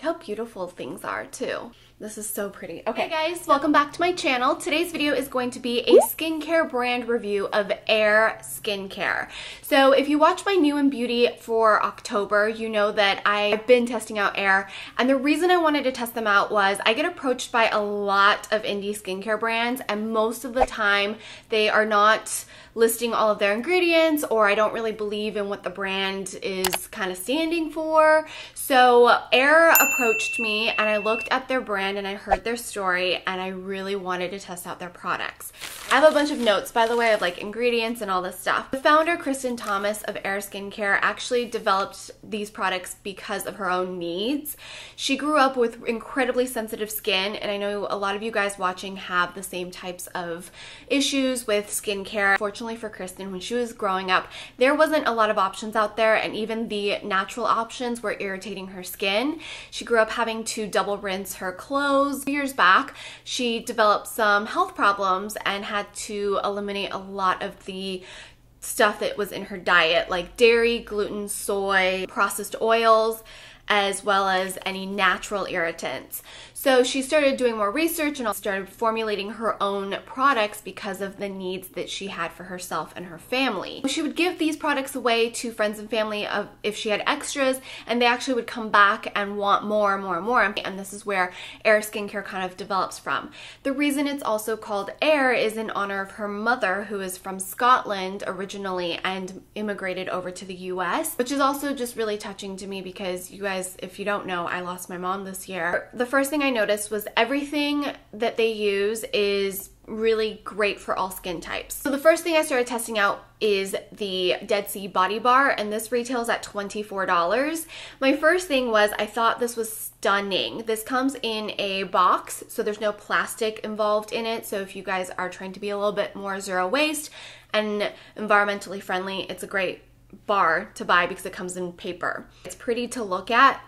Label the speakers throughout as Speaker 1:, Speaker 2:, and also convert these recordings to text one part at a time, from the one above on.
Speaker 1: how beautiful things are too. This is so pretty. Okay guys, welcome back to my channel. Today's video is going to be a skincare brand review of AYR Skin Care. So if you watch my new and beauty for October, you know that I've been testing out AYR, and the reason I wanted to test them out was I get approached by a lot of indie skincare brands, and most of the time they are not listing all of their ingredients, or I don't really believe in what the brand is kind of standing for. So AYR approached me and I looked at their brand and I heard their story and I really wanted to test out their products. I have a bunch of notes, by the way, of like ingredients and all this stuff. The founder, Kristen Thomas of AYR Skin Care, actually developed these products because of her own needs. She grew up with incredibly sensitive skin, and I know a lot of you guys watching have the same types of issues with skincare. Fortunately for Kristen, when she was growing up, there wasn't a lot of options out there, and even the natural options were irritating her skin. She grew up having to double rinse her clothes. Years back, she developed some health problems and had to eliminate a lot of the stuff that was in her diet, like dairy, gluten, soy, processed oils, as well as any natural irritants. So she started doing more research and started formulating her own products because of the needs that she had for herself and her family. She would give these products away to friends and family if she had extras, and they actually would come back and want more and more and more. And this is where AYR Skin Care kind of develops from. The reason it's also called AYR is in honor of her mother, who is from Scotland originally and immigrated over to the US, which is also just really touching to me because you guys, if you don't know, I lost my mom this year. The first thing I noticed was everything that they use is really great for all skin types. So the first thing I started testing out is the Dead Sea Body Bar, and this retails at $24. My first thing was I thought this was stunning. This comes in a box, so there's no plastic involved in it. So if you guys are trying to be a little bit more zero waste and environmentally friendly, it's a great bar to buy because it comes in paper. It's pretty to look at.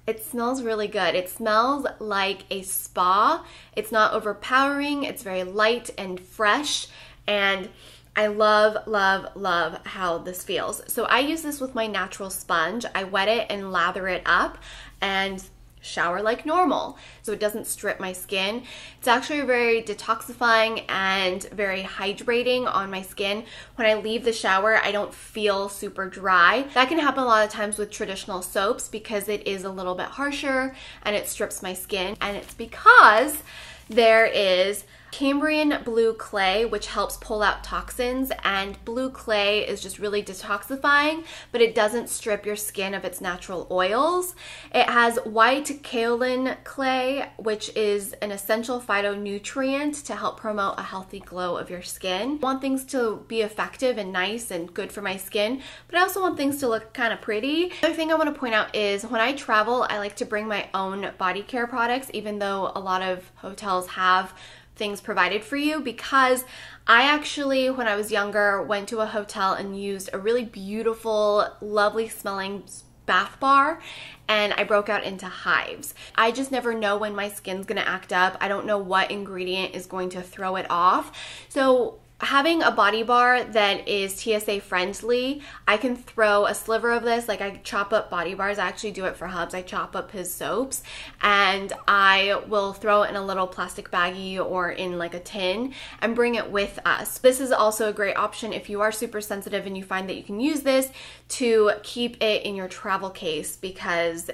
Speaker 1: It smells really good. It smells like a spa. It's not overpowering. It's very light and fresh, and I love, love, love how this feels. So I use this with my natural sponge. I wet it and lather it up and shower like normal, so it doesn't strip my skin. It's actually very detoxifying and very hydrating on my skin. When I leave the shower, I don't feel super dry. That can happen a lot of times with traditional soaps because it is a little bit harsher and it strips my skin, and it's because there is Cambrian blue clay, which helps pull out toxins, and blue clay is just really detoxifying, but it doesn't strip your skin of its natural oils. It has white kaolin clay, which is an essential phytonutrient to help promote a healthy glow of your skin. I want things to be effective and nice and good for my skin, but I also want things to look kind of pretty. Another thing I want to point out is when I travel, I like to bring my own body care products, even though a lot of hotels have things provided for you, because I actually, when I was younger, went to a hotel and used a really beautiful, lovely smelling bath bar, and I broke out into hives. I just never know when my skin's gonna act up. I don't know what ingredient is going to throw it off. So having a body bar that is TSA friendly, I can throw a sliver of this, like I chop up body bars. I actually do it for Hubs. I chop up his soaps and I will throw it in a little plastic baggie or in like a tin and bring it with us. This is also a great option if you are super sensitive and you find that you can use this to keep it in your travel case, because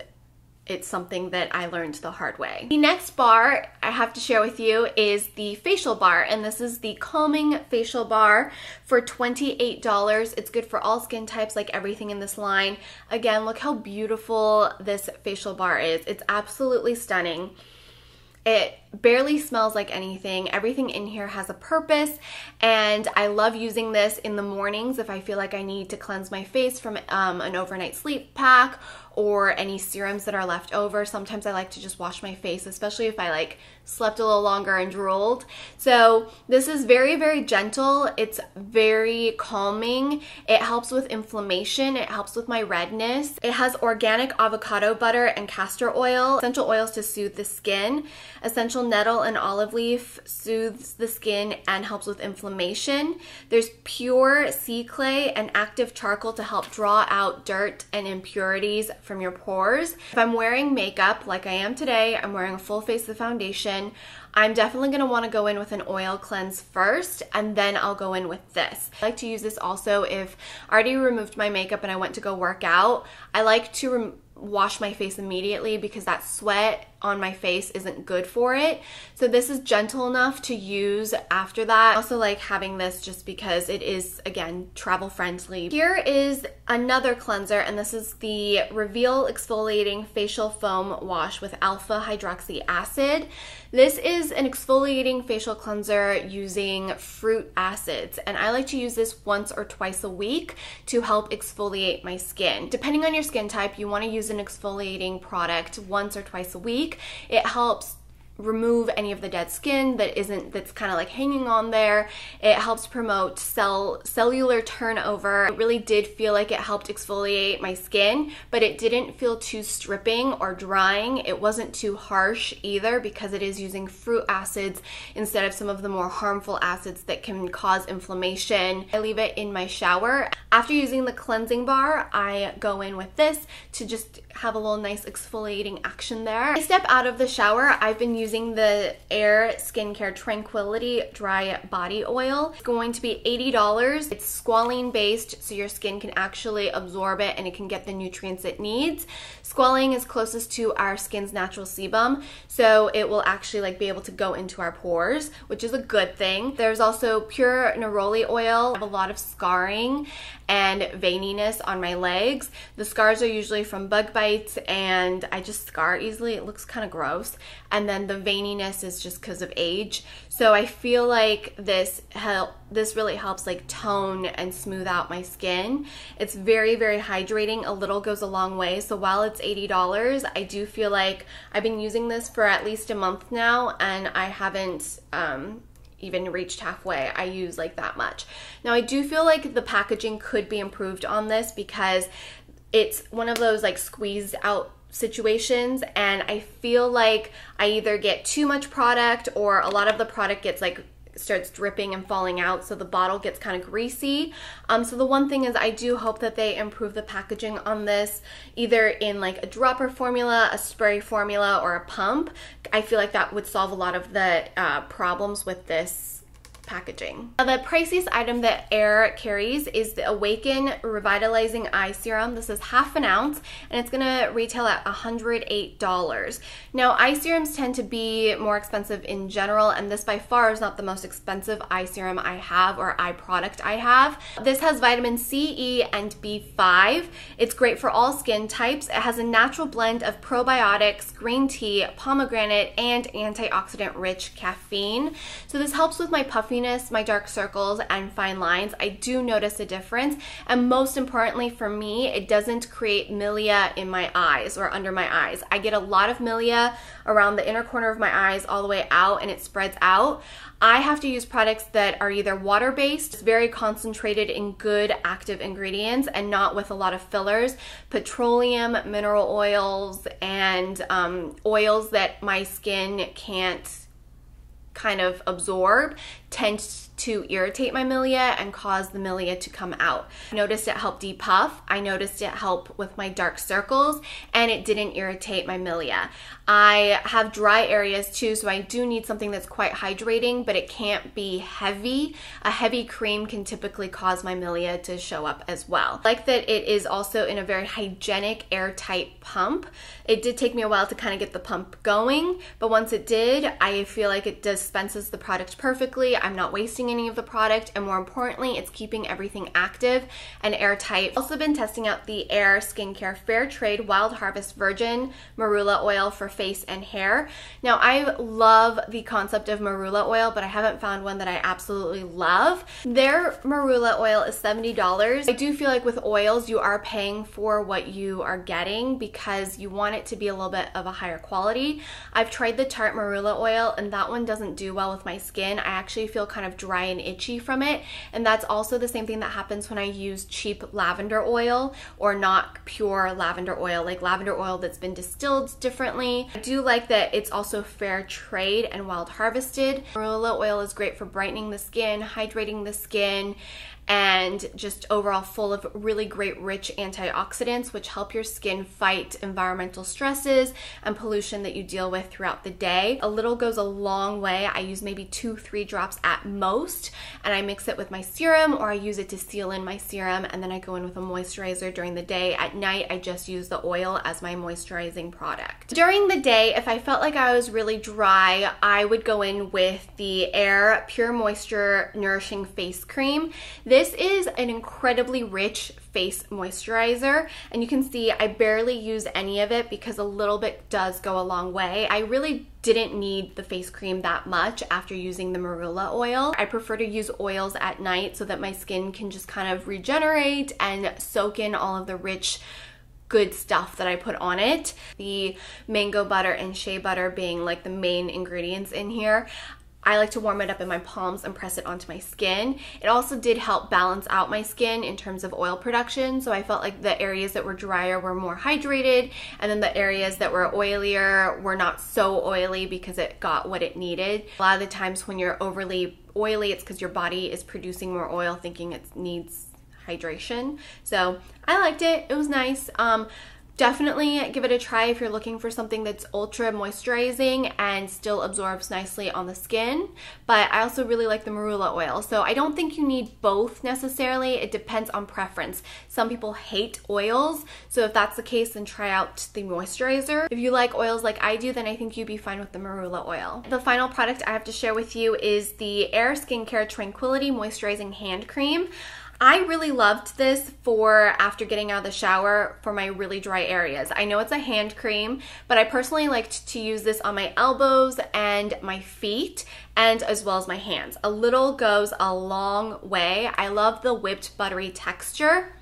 Speaker 1: it's something that I learned the hard way. The next bar I have to share with you is the facial bar, and this is the Calming Facial Bar for $28. It's good for all skin types, like everything in this line. Again, look how beautiful this facial bar is. It's absolutely stunning. It barely smells like anything. Everything in here has a purpose, and I love using this in the mornings if I feel like I need to cleanse my face from an overnight sleep pack or any serums that are left over. Sometimes I like to just wash my face, especially if I like slept a little longer and drooled. So this is very, very gentle. It's very calming. It helps with inflammation. It helps with my redness. It has organic avocado butter and castor oil, essential oils to soothe the skin, essential natural nettle and olive leaf soothes the skin and helps with inflammation. There's pure sea clay and active charcoal to help draw out dirt and impurities from your pores. If I'm wearing makeup like I am today, I'm wearing a full face of foundation, I'm definitely going to want to go in with an oil cleanse first, and then I'll go in with this. I like to use this also if I already removed my makeup and I went to go work out. I like to wash my face immediately because that sweat on my face isn't good for it. So this is gentle enough to use after that. I also like having this just because it is, again, travel friendly. Here is another cleanser, and this is the Reveal Exfoliating Facial Foam Wash with Alpha Hydroxy Acid. This is an exfoliating facial cleanser using fruit acids, and I like to use this once or twice a week to help exfoliate my skin. Depending on your skin type, you want to use an exfoliating product once or twice a week. It helps remove any of the dead skin that's kind of like hanging on there. It helps promote cellular turnover. It really did feel like it helped exfoliate my skin, but it didn't feel too stripping or drying. It wasn't too harsh either because it is using fruit acids instead of some of the more harmful acids that can cause inflammation. I leave it in my shower. After using the cleansing bar, I go in with this to just have a little nice exfoliating action there. I step out of the shower. I've been using the AYR Skin Care Tranquility Dry Body Oil. It's going to be $80. It's squalene based, so your skin can actually absorb it and it can get the nutrients it needs. Squalene is closest to our skin's natural sebum, so it will actually like be able to go into our pores, which is a good thing. There's also pure neroli oil. I have a lot of scarring and veininess on my legs. The scars are usually from bug bites, and I just scar easily. It looks kind of gross. And then the veininess is just because of age. So I feel like this really helps like tone and smooth out my skin. It's very, very hydrating. A little goes a long way. So while it's $80, I do feel like I've been using this for at least a month now, and I haven't even reached halfway. I use like that much. Now I do feel like the packaging could be improved on this because it's one of those like squeezed out situations, and I feel like I either get too much product or a lot of the product gets like starts dripping and falling out, so the bottle gets kind of greasy. So the one thing is I do hope that they improve the packaging on this, either in like a dropper formula, a spray formula, or a pump. I feel like that would solve a lot of the problems with this packaging. Now, the priciest item that AYR carries is the Awaken Revitalizing Eye Serum. This is half an ounce, and it's gonna retail at $108. Now, eye serums tend to be more expensive in general, and this by far is not the most expensive eye serum I have or eye product I have. This has vitamin C, E, and B5. It's great for all skin types. It has a natural blend of probiotics, green tea, pomegranate, and antioxidant-rich caffeine. So this helps with my puffiness, my dark circles, and fine lines. I do notice a difference, and most importantly for me, it doesn't create milia in my eyes or under my eyes. I get a lot of milia around the inner corner of my eyes all the way out, and it spreads out. I have to use products that are either water-based, very concentrated in good active ingredients, and not with a lot of fillers, petroleum, mineral oils, and oils that my skin can't kind of absorb tend to irritate my milia and cause the milia to come out. I noticed it helped depuff. I noticed it helped with my dark circles, and it didn't irritate my milia. I have dry areas too, so I do need something that's quite hydrating, but it can't be heavy. A heavy cream can typically cause my milia to show up as well. I like that it is also in a very hygienic, airtight pump. It did take me a while to kind of get the pump going, but once it did, I feel like it dispenses the product perfectly. I'm not wasting any of the product, and more importantly, it's keeping everything active and airtight. I've also been testing out the AYR Skin Care Fair Trade Wild Harvest Virgin Marula Oil for face and hair. Now, I love the concept of marula oil, but I haven't found one that I absolutely love. Their marula oil is $70. I do feel like with oils, you are paying for what you are getting because you want it to be a little bit of a higher quality. I've tried the Tarte marula oil, and that one doesn't do well with my skin. I actually feel kind of dry dry and itchy from it. And that's also the same thing that happens when I use cheap lavender oil or not pure lavender oil, like lavender oil that's been distilled differently. I do like that it's also fair trade and wild harvested. Marula oil is great for brightening the skin, hydrating the skin, and just overall full of really great rich antioxidants which help your skin fight environmental stresses and pollution that you deal with throughout the day. A little goes a long way. I use maybe 2-3 drops at most, and I mix it with my serum, or I use it to seal in my serum, and then I go in with a moisturizer during the day. At night I just use the oil as my moisturizing product. During the day, if I felt like I was really dry, I would go in with the AYR Pure Moisture Nourishing Face Cream. This is an incredibly rich face moisturizer, and you can see I barely use any of it because a little bit does go a long way. I really didn't need the face cream that much after using the Marula oil. I prefer to use oils at night so that my skin can just kind of regenerate and soak in all of the rich good stuff that I put on it. The mango butter and shea butter being like the main ingredients in here. I like to warm it up in my palms and press it onto my skin. It also did help balance out my skin in terms of oil production, so I felt like the areas that were drier were more hydrated, and then the areas that were oilier were not so oily because it got what it needed. A lot of the times when you're overly oily, it's because your body is producing more oil thinking it needs hydration. So I liked it. It was nice. Definitely give it a try if you're looking for something that's ultra moisturizing and still absorbs nicely on the skin. But I also really like the Marula oil, so I don't think you need both necessarily. It depends on preference. Some people hate oils, so if that's the case, then try out the moisturizer. If you like oils like I do, then I think you'd be fine with the Marula oil. The final product I have to share with you is the AYR Skin Care Tranquility Moisturizing Hand Cream. I really loved this for after getting out of the shower for my really dry areas. I know it's a hand cream, but I personally liked to use this on my elbows and my feet, and as well as my hands. A little goes a long way. I love the whipped buttery texture.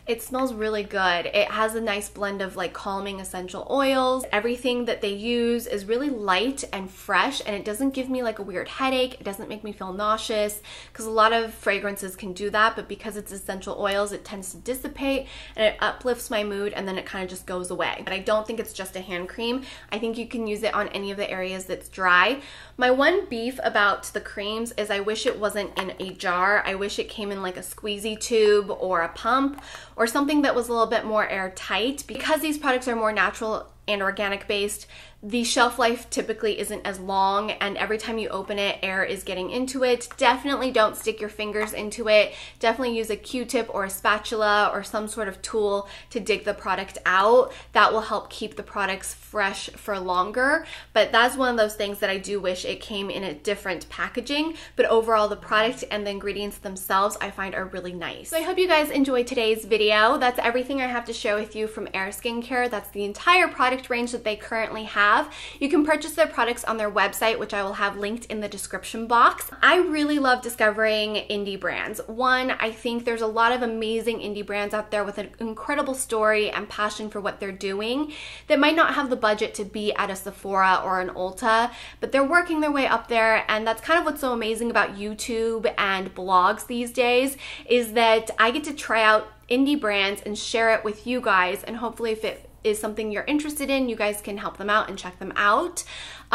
Speaker 1: It smells really good. It has a nice blend of like calming essential oils. Everything that they use is really light and fresh, and it doesn't give me like a weird headache. It doesn't make me feel nauseous, because a lot of fragrances can do that, but because it's essential oils, it tends to dissipate and it uplifts my mood, and then it kind of just goes away. But I don't think it's just a hand cream. I think you can use it on any of the areas that's dry. My one beef about the creams is I wish it wasn't in a jar. I wish it came in like a squeezy tube or a pump, or something that was a little bit more airtight. Because these products are more natural and organic based, the shelf life typically isn't as long, and every time you open it, air is getting into it. Definitely don't stick your fingers into it. Definitely use a Q-tip or a spatula or some sort of tool to dig the product out. That will help keep the products fresh for longer. But that's one of those things that I do wish it came in a different packaging. But overall, the product and the ingredients themselves I find are really nice. So I hope you guys enjoyed today's video. That's everything I have to share with you from AYR Skin Care. That's the entire product range that they currently have. You can purchase their products on their website, which I will have linked in the description box. I really love discovering indie brands. One, I think there's a lot of amazing indie brands out there with an incredible story and passion for what they're doing that might not have the budget to be at a Sephora or an Ulta, but they're working their way up there. And that's kind of what's so amazing about YouTube and blogs these days, is that I get to try out indie brands and share it with you guys, and hopefully if it is something you're interested in, you guys can help them out and check them out.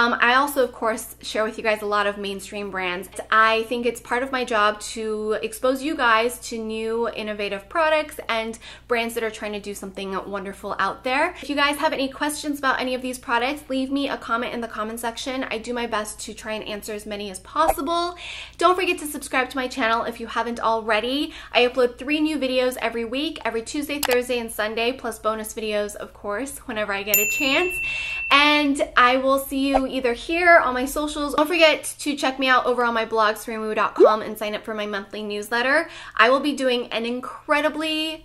Speaker 1: I also, of course, share with you guys a lot of mainstream brands. I think it's part of my job to expose you guys to new innovative products and brands that are trying to do something wonderful out there. If you guys have any questions about any of these products, leave me a comment in the comment section. I do my best to try and answer as many as possible. Don't forget to subscribe to my channel if you haven't already. I upload 3 new videos every week, every Tuesday, Thursday, and Sunday, plus bonus videos, of course, whenever I get a chance. And I will see you either here on my socials. Don't forget to check me out over on my blog, serein.com, and sign up for my monthly newsletter. I will be doing an incredibly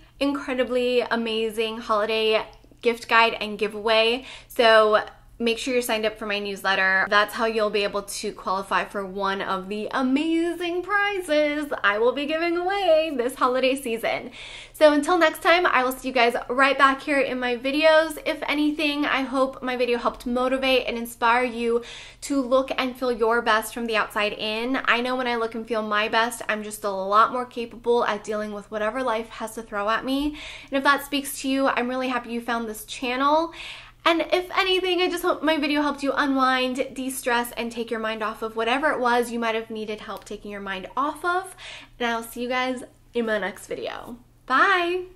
Speaker 1: amazing holiday gift guide and giveaway. So make sure you're signed up for my newsletter. That's how you'll be able to qualify for one of the amazing prizes I will be giving away this holiday season. So until next time, I will see you guys right back here in my videos. If anything, I hope my video helped motivate and inspire you to look and feel your best from the outside in. I know when I look and feel my best, I'm just a lot more capable at dealing with whatever life has to throw at me. And if that speaks to you, I'm really happy you found this channel. And if anything, I just hope my video helped you unwind, de-stress, and take your mind off of whatever it was you might have needed help taking your mind off of. And I'll see you guys in my next video. Bye!